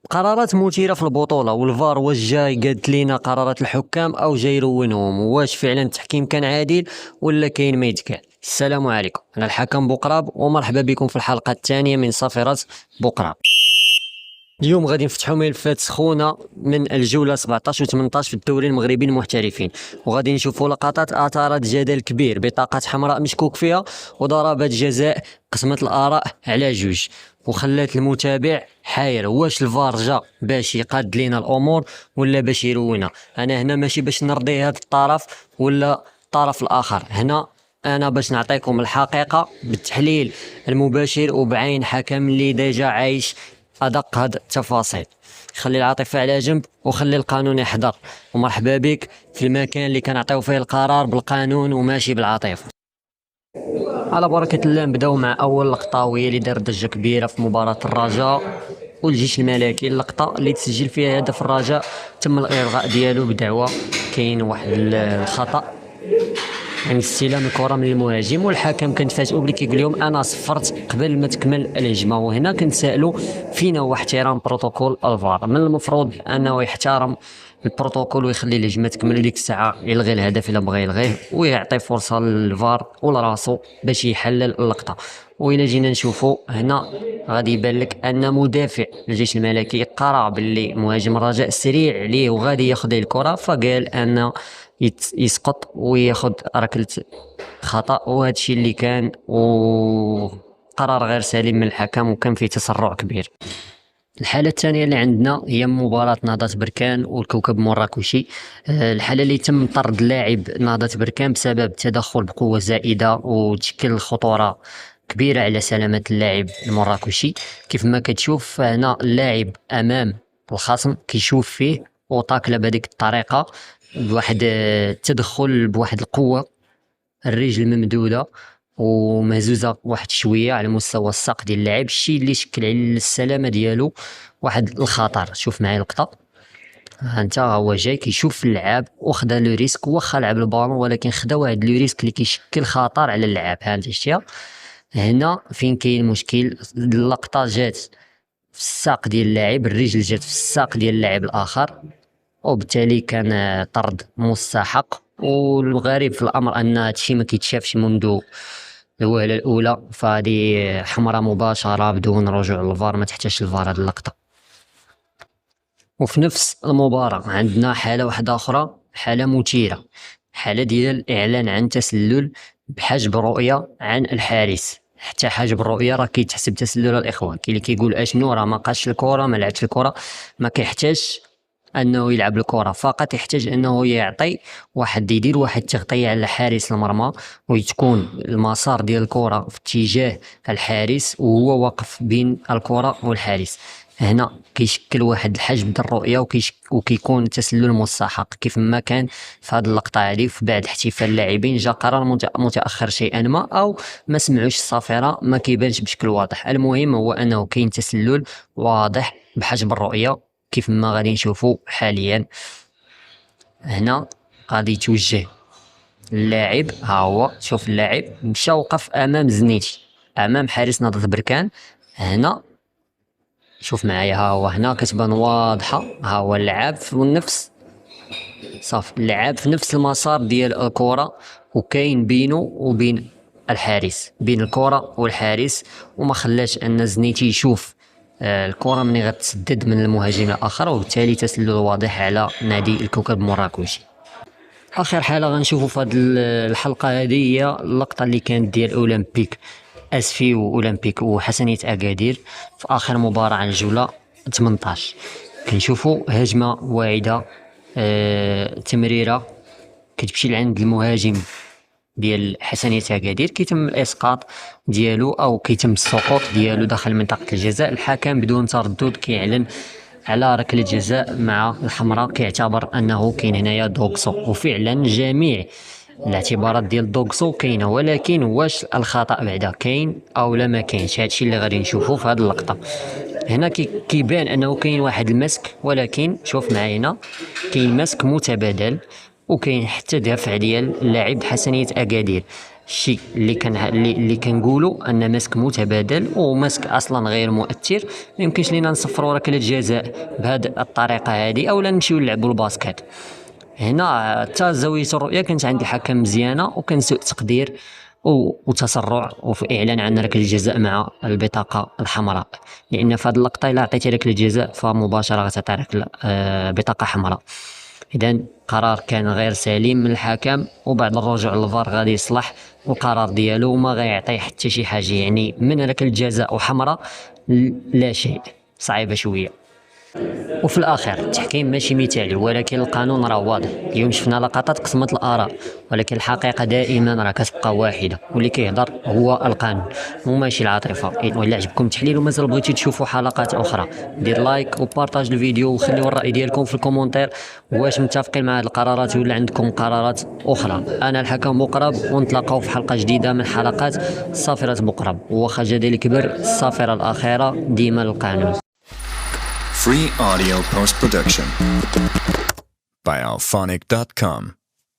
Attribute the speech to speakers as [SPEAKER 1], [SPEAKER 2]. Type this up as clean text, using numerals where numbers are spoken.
[SPEAKER 1] قرارات مثيرة في البطولة، والفار واش جاي قالت لينا قرارات الحكام او جاي يرونهم؟ واش فعلا التحكيم كان عادل ولا كاين ما يتقال؟ السلام عليكم، انا الحكم بوقراب ومرحبا بكم في الحلقة الثانية من صافرات بوقراب. اليوم غادي نفتحوا ملفات سخونة من الجولة 17 و 18 في الدوري المغربي المحترفين، وغادي نشوفوا لقطات اثارت جدل كبير، بطاقات حمراء مشكوك فيها وضربات جزاء قسمت الآراء على جوج وخلات المتابع حاير. واش الفار جا باش يقاد لينا الامور ولا باش يرونا؟ انا هنا ماشي باش نرضي هذا الطرف ولا الطرف الاخر، هنا انا باش نعطيكم الحقيقة بالتحليل المباشر وبعين حكم اللي ديجا عايش ادق هاد التفاصيل. خلي العاطفة على جنب وخلي القانون يحضر، ومرحبا بك في المكان اللي كنعطيو فيه القرار بالقانون وماشي بالعاطفة. على بركة الله نبداو مع أول لقطة، وهي اللي دارت ضجة كبيرة في مباراة الرجاء والجيش الملكي. اللقطة اللي تسجل فيها هدف الرجاء تم الإلغاء ديالو بدعوى كاين واحد الخطأ، يعني استلام الكرة من المهاجم، والحكم كنتفاجئوا بلي كيقول لهم أنا صفرت قبل ما تكمل الهجمة. وهنا كنتسائلوا فين هو احترام بروتوكول الفار؟ من المفروض أنه يحترم البروتوكول ويخلي الهجمه تكمل، وديك الساعه يلغي الهدف الا بغى يلغيه ويعطي فرصه للفار ولراسو باش يحلل اللقطه. وإلا جينا نشوفوا هنا غادي يبان لك ان مدافع الجيش الملكي قرا باللي مهاجم الرجاء سريع عليه وغادي ياخذ الكره، فقال ان يسقط وياخذ ركله خطا، وهذا الشيء اللي كان وقرار غير سليم من الحكم وكان فيه تسرع كبير. الحالة الثانية اللي عندنا هي مباراة نهضة بركان والكوكب مراكشي. الحالة اللي تم طرد لاعب نهضة بركان بسبب تدخل بقوة زائدة وتشكل خطورة كبيرة على سلامة اللاعب المراكشي. كيف ما كتشوف هنا اللاعب أمام الخصم كيشوف فيه وطاكله بهذيك الطريقة بواحد التدخل بواحد القوة، الرجل ممدودة ومهزوزه واحد شويه على مستوى الساق ديال اللاعب، الشيء اللي شكل على السلامه ديالو واحد الخطر. شوف معايا اللقطه، ها انت هو جاي كيشوف اللعاب وخدا لو ريسك، واخا لعب البالون ولكن خدا واحد لو ريسك اللي كيشكل خطر على اللعاب. ها انت شتيها هنا فين كاين المشكل؟ اللقطه جات في الساق ديال اللاعب، الرجل جات في الساق ديال اللاعب الاخر، وبالتالي كان طرد مستحق. والغريب في الامر ان هادشي ما كيتشافش منذ الوهله الاولى، فهذه حمراء مباشره بدون رجوع للفار، ما تحتاجش الفار هذه اللقطه. وفي نفس المباراه عندنا حاله واحده اخرى، حاله مثيره، حاله ديال الاعلان عن تسلل بحجب رؤيه عن الحارس. حتى حجب الرؤيه راه كيتحسب تسلل الاخوان. كاين اللي كيقول اشنو راه ما قاش الكره ما لعبش الكره، ما كيحتاج انه يلعب الكره، فقط يحتاج انه يعطي واحد يدير واحد التغطيه على حارس المرمى وتكون المسار ديال الكره في اتجاه الحارس وهو واقف بين الكره والحارس. هنا كيشكل واحد الحجب ديال الرؤيه وكيكون تسلل مستحق كيف ما كان في هذه اللقطه هذه. في بعد احتفال اللاعبين جا قرار متاخر شيئا ما، او ما سمعوش الصافره، ما كيبانش بشكل واضح. المهم هو انه كاين تسلل واضح بحجب الرؤيه كيف ما غادي نشوفوا حاليا. هنا غادي توجه اللاعب، ها هو شوف اللاعب مشى وقف امام زنيتي امام حارس نهضة بركان. هنا شوف معايا، ها هو هنا كتبان واضحه، ها هو اللعاب في النفس، صافي اللعاب في نفس المسار ديال الكره، وكاين بينه وبين الحارس، بين الكره والحارس، وما خلاش ان زنيتي يشوف الكره من غتسدد من المهاجم الاخر، وبالتالي تسلل واضح على نادي الكوكب مراكشي. اخر حاله غنشوفوا في هذه الحلقه هذه هي اللقطه اللي كانت ديال اولمبيك اسفي واولمبيك وحسنيه اكادير في اخر مباراه عن الجوله 18. كنشوفوا هجمه واعده، تمريره كتمشي لعند المهاجم ديال حسنية أكادير، كيتم الاسقاط ديالو او كيتم السقوط ديالو داخل منطقه الجزاء. الحكم بدون تردد كيعلن على ركله جزاء مع الحمراء، كيعتبر انه كاين هنايا دوكسو، وفعلا جميع الاعتبارات ديال دوكسو كاينه، ولكن واش الخطا بعدا كاين او لا ما كاينش؟ هادشي اللي غادي نشوفوه في هذه اللقطه. هنا كيبان انه كاين واحد المسك، ولكن شوف معايا هنا كاين مسك متبادل وكاين حتى دفع ديال اللاعب حسنية أكادير. الشيء اللي كنقولوا ان مسك متبادل ومسك اصلا غير مؤثر، ما يمكنش لينا نصفروا ركله جزاء بهذه الطريقه هذه اولا نمشيو نلعبوا الباسكت. هنا حتى زاويه الرؤيه كانت عند الحكم مزيانه، وكان سوء تقدير وتسرع وفي اعلان عن ركله الجزاء مع البطاقه الحمراء، لان في هذه اللقطه الا عطيتي ركله الجزاء فمباشره غتعطي ركله بطاقه حمراء. اذا قرار كان غير سليم من الحكم، وبعد الرجوع للفار غادي يصلح القرار ديالو وما غيعطي حتى شي حاجه. يعني من ركله جزاء وحمراء لا شيء، صعيبه شويه. وفي الاخر التحكيم ماشي مثالي، ولكن القانون راه واضح. اليوم شفنا لقطات قسمت الاراء، ولكن الحقيقه دائما راه كتبقى واحده، واللي كيهضر هو القانون وماشي العاطفه. والا عجبكم التحليل ومازال بغيتي تشوفوا حلقات اخرى، دير لايك وبارطاج الفيديو وخليوا الراي ديالكم في الكومونتير. واش متفقين مع هذه القرارات ولا عندكم قرارات اخرى؟ انا الحكم بقرب، ونتلاقاو في حلقه جديده من حلقات صافره بقرب. وخا جدل كبر، الصافره الاخيره ديما القانون.
[SPEAKER 2] Free audio post-production by alphonic.com.